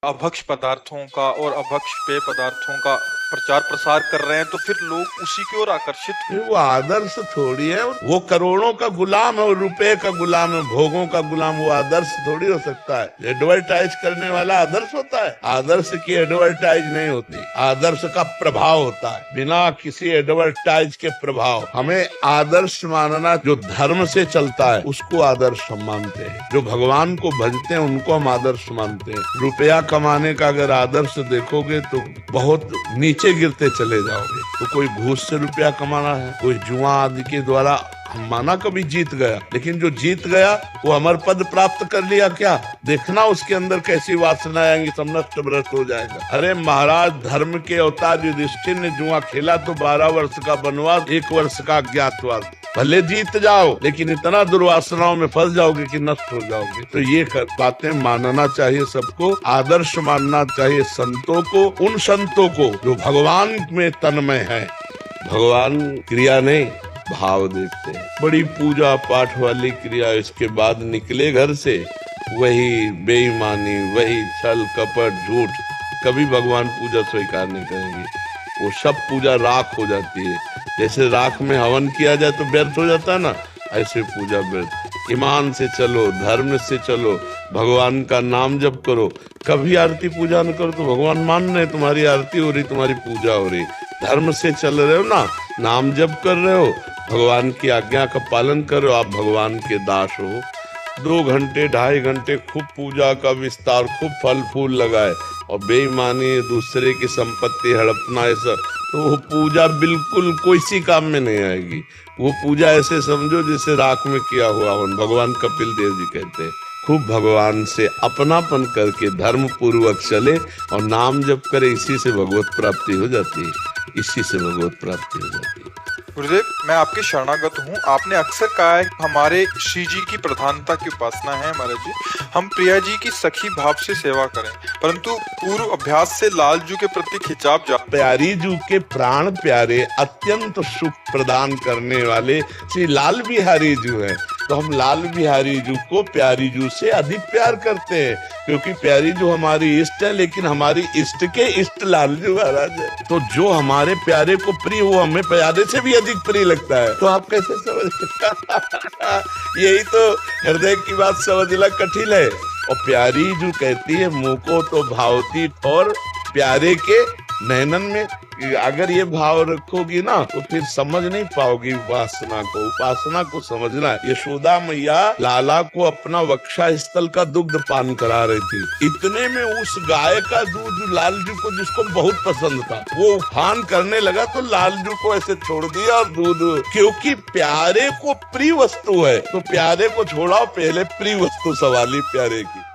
अभक्ष पदार्थों का और अभक्ष पेय पदार्थों का प्रचार प्रसार कर रहे हैं, तो फिर लोग उसी की ओर आकर्षित। वो आदर्श थोड़ी है, वो करोड़ों का गुलाम है, वो रुपए का गुलाम है, भोगों का गुलाम। वो आदर्श थोड़ी हो सकता है। एडवर्टाइज करने वाला आदर्श होता है? आदर्श की एडवर्टाइज नहीं होती, आदर्श का प्रभाव होता है, बिना किसी एडवर्टाइज के प्रभाव। हमें आदर्श मानना, जो धर्म से चलता है उसको आदर्श हम मानते हैं, जो भगवान को भजते हैं उनको हम आदर्श मानते हैं। रुपया कमाने का अगर आदर्श देखोगे तो बहुत नीचे गिरते चले जाओगे। तो कोई घूस से रुपया कमाना है, कोई जुआ आदि के द्वारा हम माना कभी जीत गया, लेकिन जो जीत गया वो अमर पद प्राप्त कर लिया क्या? देखना उसके अंदर कैसी वासना आएंगी, सब नष्ट भ्रष्ट हो जाएगा। अरे महाराज, धर्म के अवतार युधिष्ठिर ने जुआ खेला तो 12 वर्ष का वनवास, 1 वर्ष का अज्ञातवास। भले जीत जाओ लेकिन इतना दुर्वासनाओं में फंस जाओगे कि नष्ट हो जाओगे। तो ये बातें मानना चाहिए सबको, आदर्श मानना चाहिए संतों को, उन संतों को जो भगवान में तन्मय है। भगवान क्रिया नहीं, भाव देखते हैं। बड़ी पूजा पाठ वाली क्रिया, इसके बाद निकले घर से वही बेईमानी, वही छल कपट झूठ, कभी भगवान पूजा स्वीकार नहीं करेंगे। वो सब पूजा राख हो जाती है। जैसे राख में हवन किया जाए तो व्यर्थ हो जाता है ना, ऐसे पूजा व्यर्थ। ईमान से चलो, धर्म से चलो, भगवान का नाम जप करो। कभी आरती पूजा न करो तो भगवान मान रहे, तुम्हारी आरती हो रही, तुम्हारी पूजा हो रही। धर्म से चल रहे हो ना, नाम जप कर रहे हो, भगवान की आज्ञा का पालन करो, आप भगवान के दास हो। 2 घंटे 2.5 घंटे खूब पूजा का विस्तार, खूब फल फूल लगाए और बेईमानी, दूसरे की संपत्ति हड़पना, ऐसा तो वो पूजा बिल्कुल कोई सी काम में नहीं आएगी। वो पूजा ऐसे समझो जैसे राख में किया हुआ हो। भगवान कपिल देव जी कहते हैं, खूब भगवान से अपनापन करके धर्म पूर्वक चले और नाम जप करे, इसी से भगवत प्राप्ति हो जाती है, इसी से भगवत प्राप्ति हो जाती है। गुरुदेव, मैं आपके शरणागत हूँ। आपने अक्सर कहा है हमारे श्री जी की प्रधानता की उपासना है महाराज जी, हम प्रिया जी की सखी भाव से सेवा करें, परंतु पूर्व अभ्यास से लाल जू के प्रति खिंचाव जा। प्यारी जू के प्राण प्यारे, अत्यंत सुख प्रदान करने वाले श्री लाल बिहारी जू है, तो हम लाल बिहारी जू को प्यारी जू से अधिक प्यार करते हैं, क्योंकि प्यारी जू हमारी इष्ट है, लेकिन हमारी इष्ट के इष्ट लाल जू महाराज है। तो जो हमारे प्यारे को प्रिय, वो हमें प्यारे से भी अधिक प्रिय लगता है। तो आप कैसे समझ यही तो हृदय की बात समझना कठिन है। और प्यारी जू कहती है, मुँह को तो भावती और प्यारे के नैनन में अगर ये भाव रखोगी ना तो फिर समझ नहीं पाओगी उपासना को। उपासना को समझना है। यशोदा मैया लाला को अपना वक्षा स्थल का दुग्ध पान करा रही थी, इतने में उस गाय का दूध लाल जी को, जिसको बहुत पसंद था, वो उफान करने लगा तो लाल जी को ऐसे छोड़ दिया और दूध, क्योंकि प्यारे को प्रिय वस्तु है तो प्यारे को छोड़ाओ, पहले प्रिय वस्तु सवाली प्यारे की।